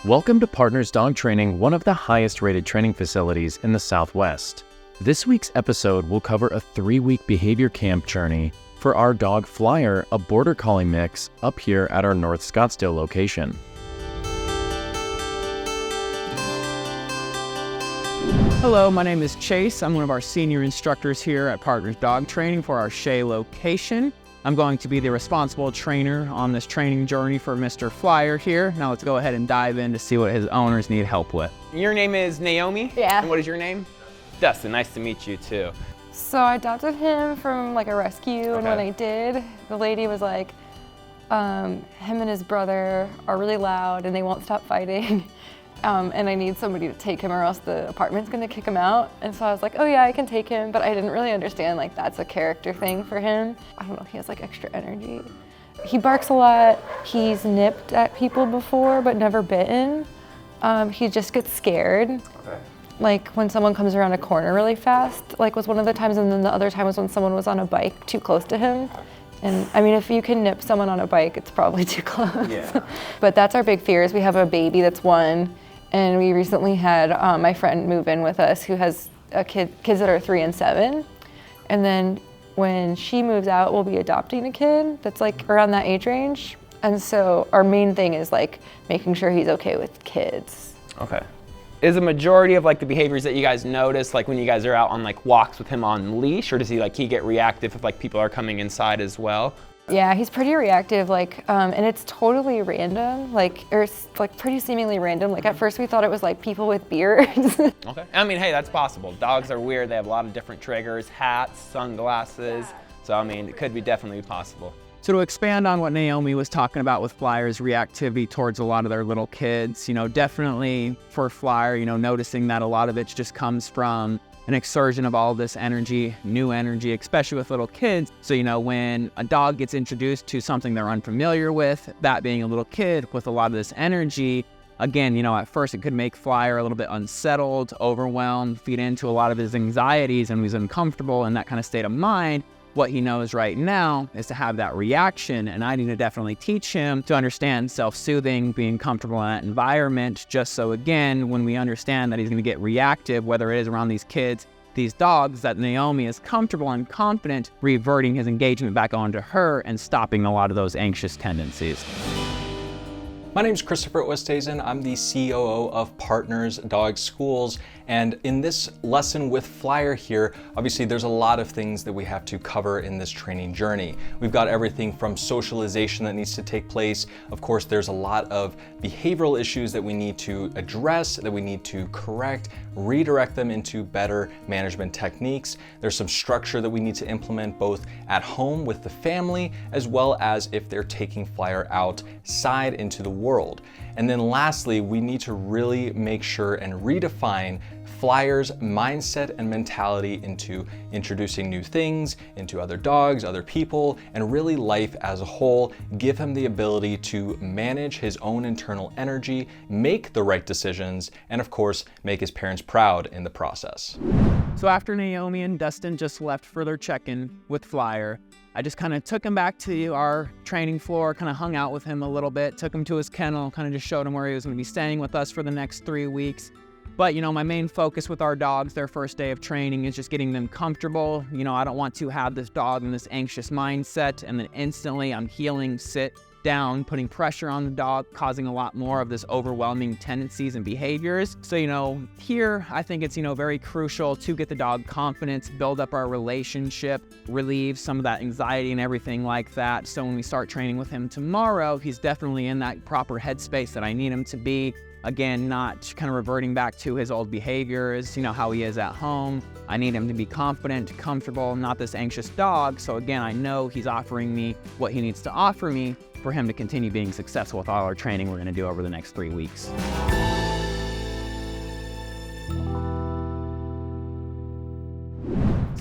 Welcome to Partners Dog Training, one of the highest rated training facilities in the Southwest. This week's episode will cover a 3-week behavior camp journey for our dog Flyer, a Border Collie mix, up here at our North Scottsdale location. Hello, my name is Chase. I'm one of our senior instructors here at Partners Dog Training for our Shea location. I'm going to be the responsible trainer on this training journey for Mr. Flyer here. Now let's go ahead and dive in to see what his owners need help with. Your name is Naomi? Yeah. And what is your name? Dustin, nice to meet you too. So I adopted him from like a rescue, and when I did, the lady was like, him and his brother are really loud and they won't stop fighting. And I need somebody to take him or else the apartment's gonna kick him out. And so I was like, oh yeah, I can take him, but I didn't really understand like that's a character thing for him. I don't know, he has like extra energy. He barks a lot. He's nipped at people before, but never bitten. He just gets scared. Okay. Like when someone comes around a corner really fast, like was one of the times, and then the other time was when someone was on a bike too close to him. And I mean, if you can nip someone on a bike, it's probably too close. Yeah. But that's our big fear is we have a baby that's 1. And we recently had my friend move in with us who has kids that are 3 and 7. And then when she moves out, we'll be adopting a kid that's like around that age range. And so our main thing is like making sure he's okay with kids. Okay. Is a majority of like the behaviors that you guys notice, like when you guys are out on like walks with him on leash, or does he get reactive if like people are coming inside as well? Yeah, he's pretty reactive, like, and it's totally random, or it's like pretty seemingly random. Like at first we thought it was like people with beards. Okay, I mean, hey, that's possible. Dogs are weird, they have a lot of different triggers, hats, sunglasses. Yeah. So I mean, it could be definitely possible. So to expand on what Naomi was talking about with Flyer's reactivity towards a lot of their little kids, definitely for Flyer, noticing that a lot of it just comes from an exertion of all this energy, new energy, especially with little kids. So, when a dog gets introduced to something they're unfamiliar with, that being a little kid with a lot of this energy, again, at first it could make Flyer a little bit unsettled, overwhelmed, feed into a lot of his anxieties, and he's uncomfortable in that kind of state of mind. What he knows right now is to have that reaction, and I need to definitely teach him to understand self-soothing, being comfortable in that environment, just so again, when we understand that he's going to get reactive, whether it is around these kids, these dogs, that Naomi is comfortable and confident, reverting his engagement back onto her and stopping a lot of those anxious tendencies. My name is Christopher Oosthuizen. I'm the COO of Partners Dog Schools. And in this lesson with Flyer here, obviously there's a lot of things that we have to cover in this training journey. We've got everything from socialization that needs to take place. Of course, there's a lot of behavioral issues that we need to address, that we need to correct, redirect them into better management techniques. There's some structure that we need to implement both at home with the family, as well as if they're taking Flyer outside into the world. And then lastly, we need to really make sure and redefine Flyer's mindset and mentality into introducing new things, into other dogs, other people, and really life as a whole. Give him the ability to manage his own internal energy, make the right decisions, and of course, make his parents proud in the process. So after Naomi and Dustin just left for their check-in with Flyer, I just kind of took him back to our training floor, kind of hung out with him a little bit, took him to his kennel, kind of just showed him where he was going to be staying with us for the next 3 weeks. But, my main focus with our dogs, their first day of training, is just getting them comfortable. I don't want to have this dog in this anxious mindset, and then instantly I'm healing, sit down, putting pressure on the dog, causing a lot more of this overwhelming tendencies and behaviors. So, here I think it's, very crucial to get the dog confidence, build up our relationship, relieve some of that anxiety and everything like that. So when we start training with him tomorrow, he's definitely in that proper headspace that I need him to be. Again, not kind of reverting back to his old behaviors, how he is at home. I need him to be confident, comfortable, not this anxious dog. So again, I know he's offering me what he needs to offer me for him to continue being successful with all our training we're going to do over the next 3 weeks.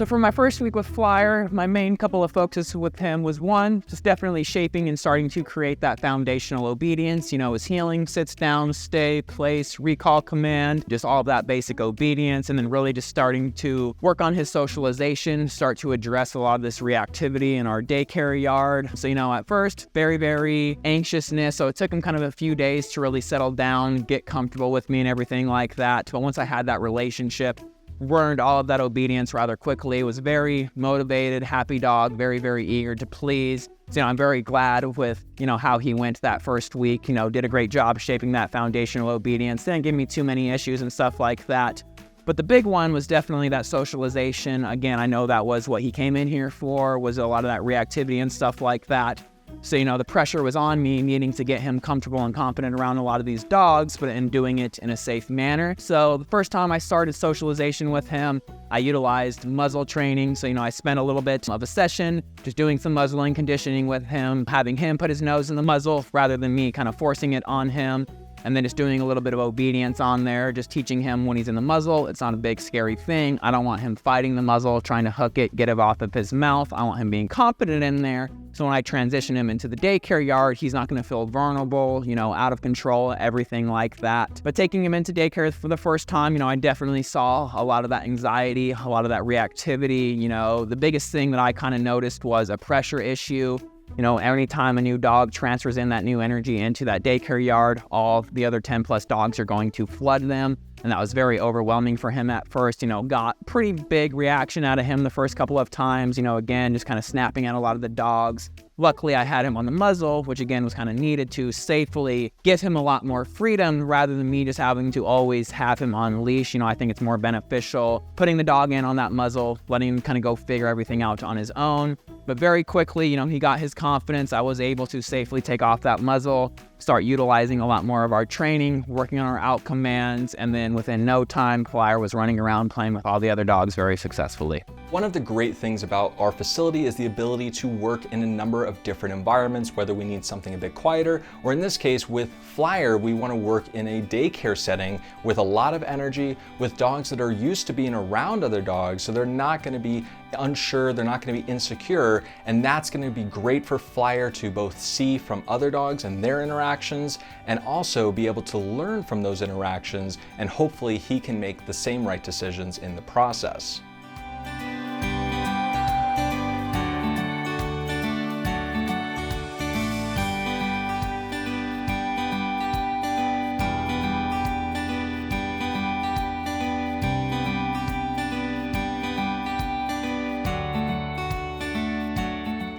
So for my first week with Flyer, my main couple of focus with him was one, just definitely shaping and starting to create that foundational obedience. His healing, sits down, stay, place, recall command, just all of that basic obedience. And then really just starting to work on his socialization, start to address a lot of this reactivity in our daycare yard. So, at first, very, very anxiousness. So it took him kind of a few days to really settle down, get comfortable with me and everything like that. But once I had that relationship, learned all of that obedience rather quickly, was very motivated, happy dog, very, very eager to please. So, I'm very glad with, how he went that first week, did a great job shaping that foundational obedience. Didn't give me too many issues and stuff like that. But the big one was definitely that socialization. Again, I know that was what he came in here for, was a lot of that reactivity and stuff like that. So, the pressure was on me needing to get him comfortable and confident around a lot of these dogs, but in doing it in a safe manner. So the first time I started socialization with him, I utilized muzzle training. So, I spent a little bit of a session just doing some muzzling conditioning with him, having him put his nose in the muzzle rather than me kind of forcing it on him. And then just doing a little bit of obedience on there, just teaching him when he's in the muzzle, it's not a big scary thing. I don't want him fighting the muzzle, trying to hook it, get it off of his mouth. I want him being confident in there. So when I transition him into the daycare yard, he's not gonna feel vulnerable, out of control, everything like that. But taking him into daycare for the first time, I definitely saw a lot of that anxiety, a lot of that reactivity. The biggest thing that I kind of noticed was a pressure issue. Anytime a new dog transfers in that new energy into that daycare yard, all the other 10 plus dogs are going to flood them. And that was very overwhelming for him at first. Got pretty big reaction out of him the first couple of times, again, just kind of snapping at a lot of the dogs. Luckily, I had him on the muzzle, which again was kind of needed to safely give him a lot more freedom rather than me just having to always have him on leash. I think it's more beneficial putting the dog in on that muzzle, letting him kind of go figure everything out on his own. But very quickly, he got his confidence. I was able to safely take off that muzzle, start utilizing a lot more of our training, working on our out commands, and then within no time, Flyer was running around playing with all the other dogs very successfully. One of the great things about our facility is the ability to work in a number of different environments, whether we need something a bit quieter, or in this case with Flyer, we want to work in a daycare setting with a lot of energy, with dogs that are used to being around other dogs, so they're not going to be unsure, they're not going to be insecure, and that's going to be great for Flyer to both see from other dogs and their interactions, and also be able to learn from those interactions, and hopefully he can make the same right decisions in the process.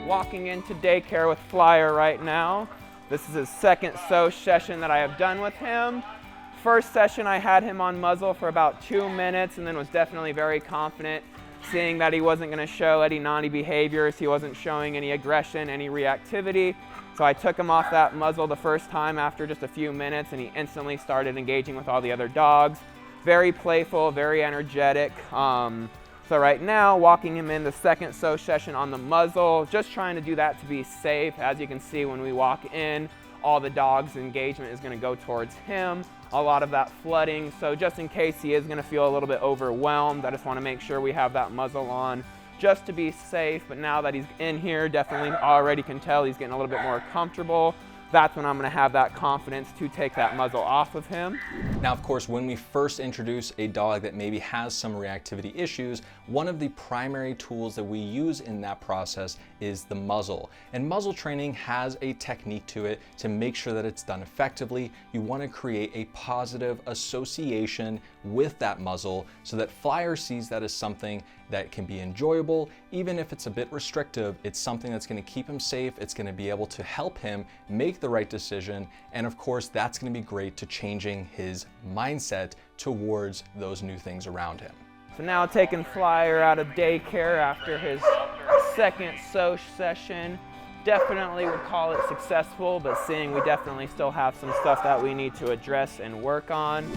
Walking into daycare with Flyer right now. This is his second SOCH session that I have done with him. First session I had him on muzzle for about 2 minutes and then was definitely very confident, seeing that he wasn't going to show any naughty behaviors, he wasn't showing any aggression, any reactivity. So I took him off that muzzle the first time after just a few minutes and he instantly started engaging with all the other dogs. Very playful, very energetic. So right now, walking him in the second SOCH session on the muzzle, just trying to do that to be safe. As you can see, when we walk in, all the dog's engagement is going to go towards him. A lot of that flooding. So just in case he is going to feel a little bit overwhelmed, I just want to make sure we have that muzzle on just to be safe. But now that he's in here, definitely already can tell he's getting a little bit more comfortable. That's when I'm going to have that confidence to take that muzzle off of him. Now, of course, when we first introduce a dog that maybe has some reactivity issues, one of the primary tools that we use in that process is the muzzle. And muzzle training has a technique to it to make sure that it's done effectively. You want to create a positive association with that muzzle so that Flyer sees that as something that can be enjoyable. Even if it's a bit restrictive, it's something that's going to keep him safe. It's going to be able to help him make the right decision. And of course, that's going to be great to changing his mindset towards those new things around him. So now taking Flyer out of daycare after his second SOCH session. Definitely would call it successful, but seeing we definitely still have some stuff that we need to address and work on.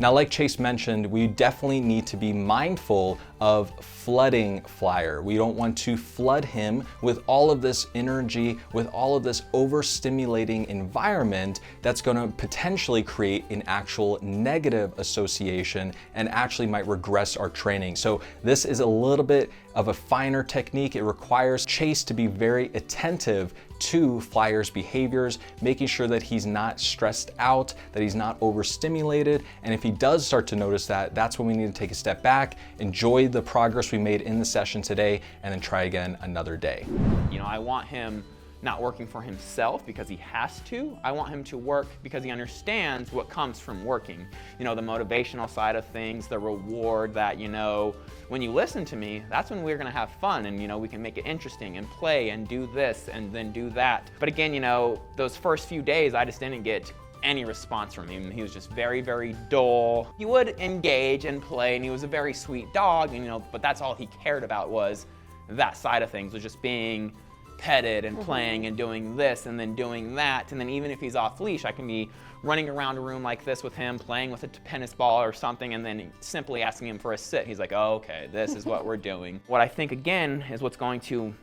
Now, like Chase mentioned, we definitely need to be mindful of flooding Flyer. We don't want to flood him with all of this energy, with all of this overstimulating environment that's going to potentially create an actual negative association and actually might regress our training. So this is a little bit of a finer technique. It requires Chase to be very attentive to Flyer's behaviors, making sure that he's not stressed out, that he's not overstimulated. And if he does start to notice that, that's when we need to take a step back, enjoy the progress we made in the session today, and then try again another day. You know, I want him not working for himself because he has to. I want him to work because he understands what comes from working. You know, the motivational side of things, the reward that, you know, when you listen to me, that's when we're gonna have fun and, you know, we can make it interesting and play and do this and then do that. But again, you know, those first few days, I just didn't get any response from him. He was just very, very dull. He would engage and play, and he was a very sweet dog, and, you know, but that's all he cared about was that side of things, was just being petted and playing and doing this and then doing that. And then even if he's off leash, I can be running around a room like this with him, playing with a tennis ball or something, and then simply asking him for a sit. He's like, oh, okay, this is what we're doing. What I think, again, is what's going to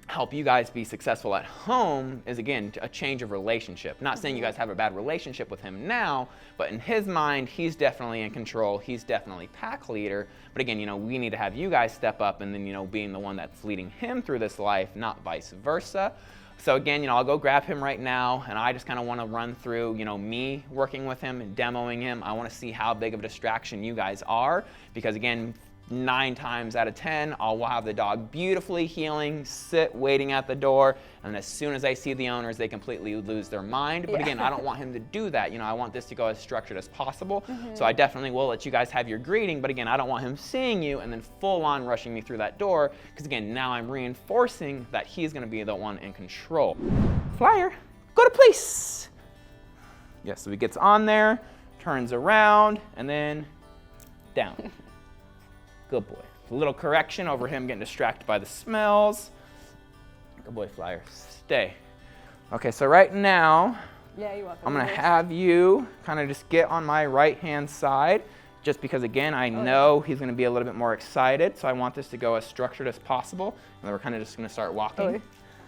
help you guys be successful at home is, again, a change of relationship. Not saying you guys have a bad relationship with him now, but in his mind, he's definitely in control. He's definitely pack leader. But again, you know, we need to have you guys step up and then, you know, being the one that's leading him through this life, not vice versa. So again, you know, I'll go grab him right now, and I just kind of want to run through, you know, me working with him and demoing him. I want to see how big of a distraction you guys are, because again, 9 times out of 10, I'll have the dog beautifully healing, sit waiting at the door, and as soon as I see the owners, they completely lose their mind. But again, I don't want him to do that. You know, I want this to go as structured as possible. So I definitely will let you guys have your greeting, but again, I don't want him seeing you and then full on rushing me through that door, because again, now I'm reinforcing that he's gonna be the one in control. Flyer, go to place. Yes, so he gets on there, turns around, and then down. Good boy. A little correction over him getting distracted by the smells. Good boy, Flyer. Stay. Okay, so right now, I'm gonna have you kind of just get on my right-hand side, just because again, I know he's gonna be a little bit more excited, so I want this to go as structured as possible. And then we're kind of just gonna start walking.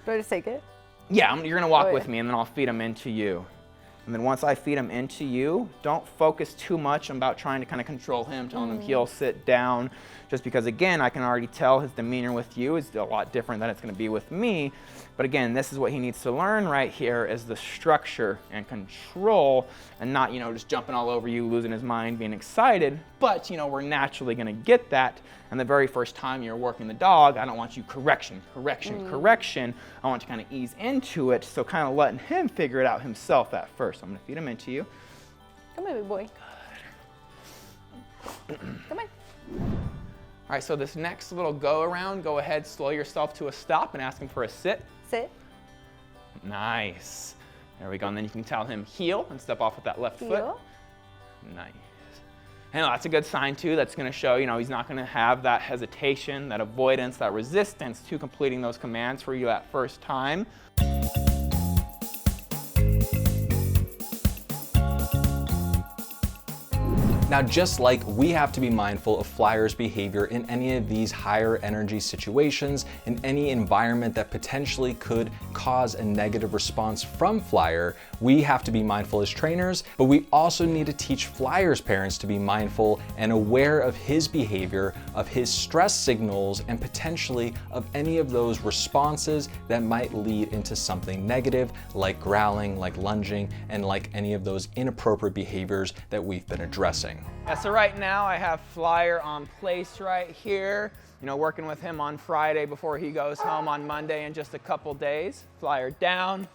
Do I just take it? Yeah, you're gonna walk with me, and then I'll feed him into you. And then once I feed him into you, don't focus too much about trying to kind of control him, telling him he'll sit down, just because again, I can already tell his demeanor with you is a lot different than it's gonna be with me. But again, this is what he needs to learn right here, is the structure and control, and not, you know, just jumping all over you, losing his mind, being excited. But, you know, we're naturally gonna get that. And the very first time you're working the dog, I don't want you correction. I want you to kind of ease into it, so kind of letting him figure it out himself at first. I'm gonna feed him into you. Come here, big boy. Good. Come on. All right, so this next little go around, go ahead, slow yourself to a stop and ask him for a sit. Sit. Nice. There we go, and then you can tell him heel and step off with that left foot. Nice. And that's a good sign too. That's gonna show, you know, he's not gonna have that hesitation, that avoidance, that resistance to completing those commands for you that first time. Now, just like we have to be mindful of Flyer's behavior in any of these higher energy situations, in any environment that potentially could cause a negative response from Flyer, we have to be mindful as trainers, but we also need to teach Flyer's parents to be mindful and aware of his behavior, of his stress signals, and potentially of any of those responses that might lead into something negative, like growling, like lunging, and like any of those inappropriate behaviors that we've been addressing. Yeah, so right now I have Flyer on place right here. You know, working with him on Friday before he goes home on Monday in just a couple days. Flyer down.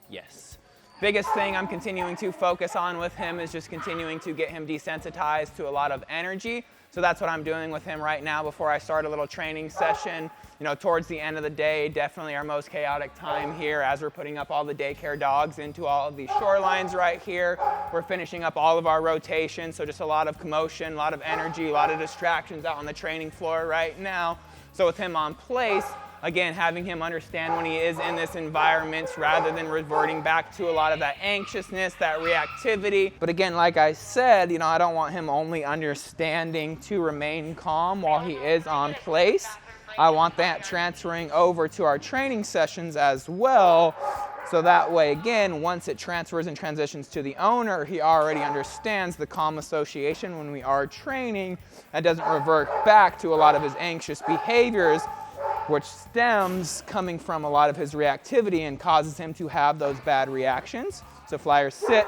Yes. Biggest thing I'm continuing to focus on with him is just continuing to get him desensitized to a lot of energy. So that's what I'm doing with him right now before I start a little training session. You know, towards the end of the day, definitely our most chaotic time here as we're putting up all the daycare dogs into all of these shorelines right here. We're finishing up all of our rotations, so just a lot of commotion, a lot of energy, a lot of distractions out on the training floor right now. So with him on place, Again, having him understand when he is in this environment rather than reverting back to a lot of that anxiousness, that reactivity. But again, like I said, I don't want him only understanding to remain calm while he is on place. I want that transferring over to our training sessions as well. So that way, again, once it transfers and transitions to the owner, he already understands the calm association when we are training and doesn't revert back to a lot of his anxious behaviors, which stems coming from a lot of his reactivity and causes him to have those bad reactions. So Flyer, sit.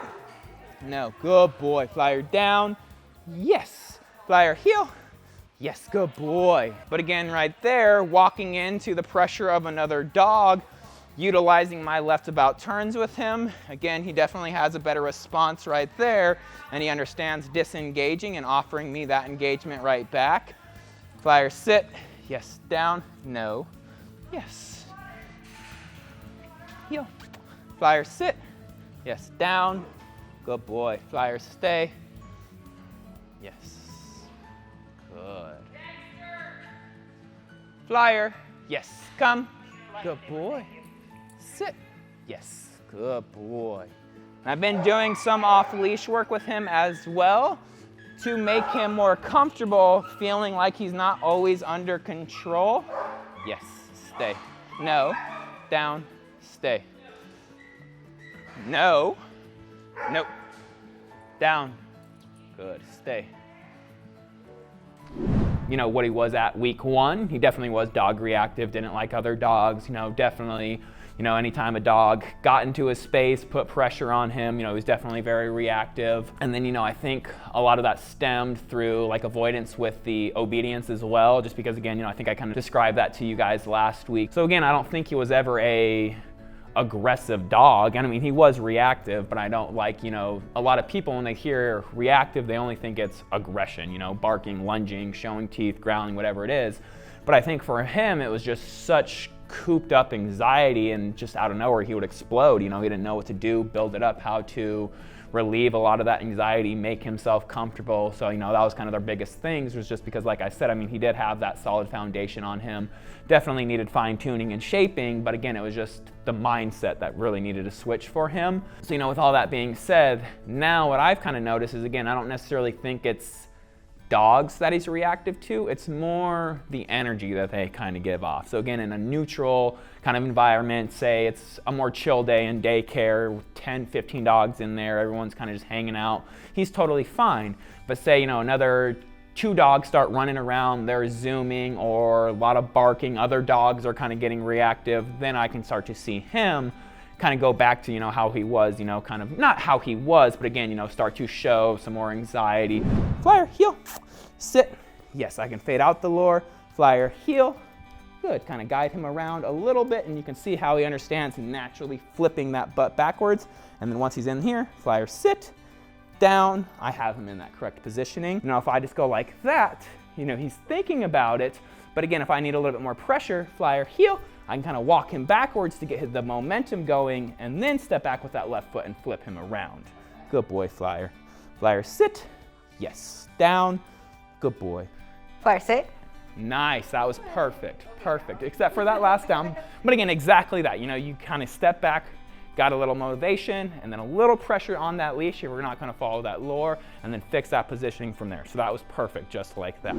No, good boy. Flyer, down. Yes. Flyer, heel. Yes, good boy. But again, right there, walking into the pressure of another dog, utilizing my left about turns with him. Again, he definitely has a better response right there, and he understands disengaging and offering me that engagement right back. Flyer, sit. Yes, down. No. Yes. Heel. Flyer, sit. Yes, down. Good boy. Flyer, stay. Yes. Good. Flyer. Yes, come. Good boy. Sit. Yes, good boy. I've been doing some off-leash work with him as well to make him more comfortable feeling like he's not always under control. Yes, stay. No, down, stay. No, nope, down, good, stay. What he was at week 1, he definitely was dog reactive, didn't like other dogs, definitely, anytime a dog got into his space, put pressure on him, he was definitely very reactive. And then, I think a lot of that stemmed through like avoidance with the obedience as well, just because again, I think I kind of described that to you guys last week. So again, I don't think he was ever a aggressive dog. And I mean, he was reactive, but I don't like, a lot of people when they hear reactive, they only think it's aggression, barking, lunging, showing teeth, growling, whatever it is. But I think for him, it was just such cooped up anxiety, and just out of nowhere, he would explode. He didn't know what to do, build it up, how to relieve a lot of that anxiety, make himself comfortable. So, that was kind of their biggest things, was just because, like I said, I mean, he did have that solid foundation on him. Definitely needed fine tuning and shaping, but again, it was just the mindset that really needed to switch for him. So, with all that being said, now what I've kind of noticed is, again, I don't necessarily think it's dogs that he's reactive to, it's more the energy that they kind of give off. So again, in a neutral kind of environment, say it's a more chill day in daycare with 10, 15 dogs in there, everyone's kind of just hanging out, he's totally fine. But say, another 2 dogs start running around, they're zooming or a lot of barking, other dogs are kind of getting reactive, then I can start to see him kind of go back to, how he was, kind of, not how he was, but again, start to show some more anxiety. Flyer, heel, sit. Yes, I can fade out the lure. Flyer, heel. Good, kind of guide him around a little bit, and you can see how he understands naturally flipping that butt backwards. And then once he's in here, Flyer, sit, down. I have him in that correct positioning. If I just go like that, he's thinking about it. But again, if I need a little bit more pressure, Flyer, heel, I can kind of walk him backwards to get the momentum going and then step back with that left foot and flip him around. Good boy, Flyer. Flyer, sit. Yes, down. Good boy. Flyer, sit. Nice, that was perfect, perfect. Except for that last down. But again, exactly that. You kind of step back, got a little motivation, and then a little pressure on that leash if we're not going to follow that lure, and then fix that positioning from there. So that was perfect, just like that.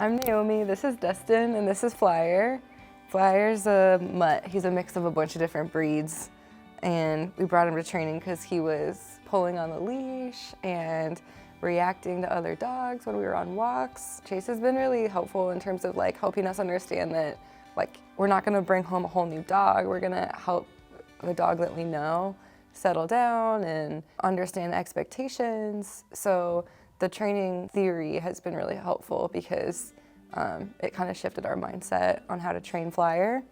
I'm Naomi, this is Dustin, and this is Flyer. Flyer's a mutt. He's a mix of a bunch of different breeds, and we brought him to training because he was pulling on the leash and reacting to other dogs when we were on walks. Chase has been really helpful in terms of helping us understand that we're not gonna bring home a whole new dog. We're gonna help the dog that we know settle down and understand expectations. So the training theory has been really helpful because it kind of shifted our mindset on how to train Flyer.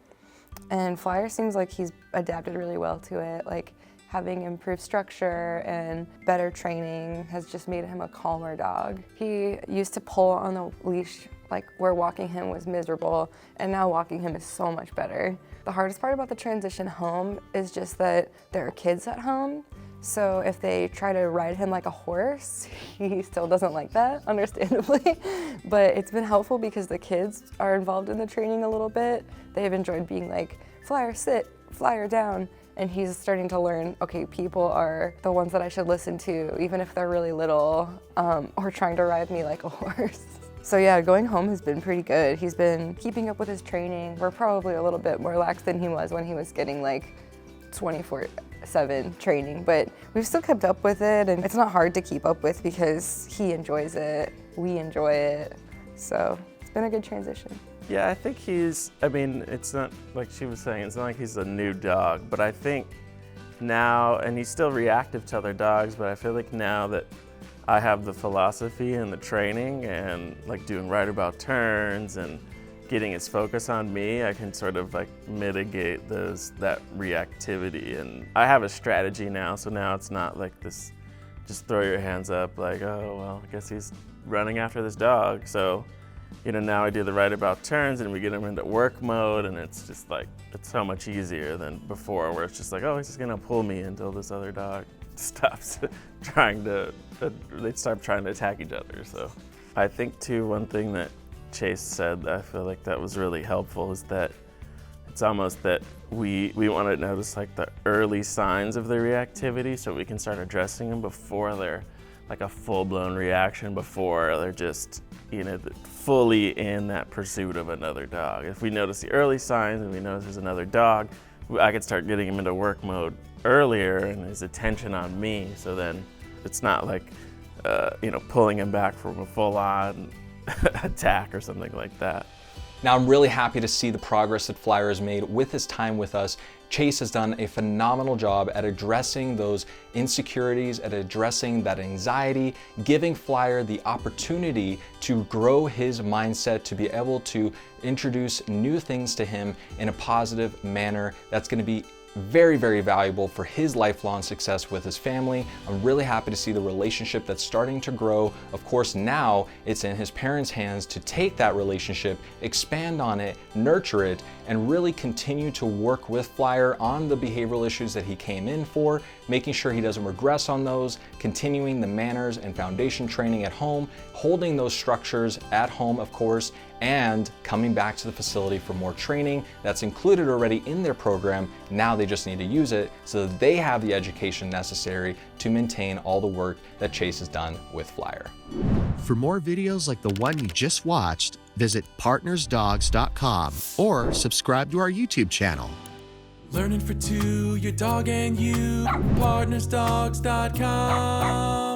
And Flyer seems like he's adapted really well to it. Having improved structure and better training has just made him a calmer dog. He used to pull on the leash like where walking him was miserable, and now walking him is so much better. The hardest part about the transition home is just that there are kids at home. So if they try to ride him like a horse, he still doesn't like that, understandably. But it's been helpful because the kids are involved in the training a little bit. They've enjoyed being like, Flyer sit, Flyer down. And he's starting to learn, okay, people are the ones that I should listen to, even if they're really little, or trying to ride me like a horse. So yeah, going home has been pretty good. He's been keeping up with his training. We're probably a little bit more lax than he was when he was getting like 24/7 training, but we've still kept up with it, and it's not hard to keep up with because he enjoys it, we enjoy it, so it's been a good transition. Yeah, I think it's not like she was saying, it's not like he's a new dog, but I think now, and he's still reactive to other dogs, but I feel like now that I have the philosophy and the training and like doing right about turns and getting his focus on me, I can sort of like mitigate that reactivity. And I have a strategy now, so now it's not like this, just throw your hands up like, oh, well, I guess he's running after this dog. So, now I do the right about turns and we get him into work mode, and it's just like, it's so much easier than before where it's just like, oh, he's just gonna pull me until this other dog stops they start trying to attack each other. So I think too, one thing that Chase said that I feel like that was really helpful is that it's almost that we want to notice like the early signs of the reactivity so we can start addressing them before they're like a full-blown reaction, before they're just fully in that pursuit of another dog. If we notice the early signs and we notice there's another dog, I could start getting him into work mode earlier and his attention on me, so then it's not like pulling him back from a full-on attack or something like that. Now, I'm really happy to see the progress that Flyer has made with his time with us. Chase has done a phenomenal job at addressing those insecurities, at addressing that anxiety, giving Flyer the opportunity to grow his mindset, to be able to introduce new things to him in a positive manner that's going to be very, very valuable for his lifelong success with his family. I'm really happy to see the relationship that's starting to grow. Of course, now it's in his parents' hands to take that relationship, expand on it, nurture it, and really continue to work with Flyer on the behavioral issues that he came in for, making sure he doesn't regress on those, continuing the manners and foundation training at home, holding those structures at home, of course, and coming back to the facility for more training that's included already in their program. Now they just need to use it so that they have the education necessary to maintain all the work that Chase has done with Flyer. For more videos like the one you just watched, visit PartnersDogs.com or subscribe to our YouTube channel. Learning for two, your dog and you, PartnersDogs.com.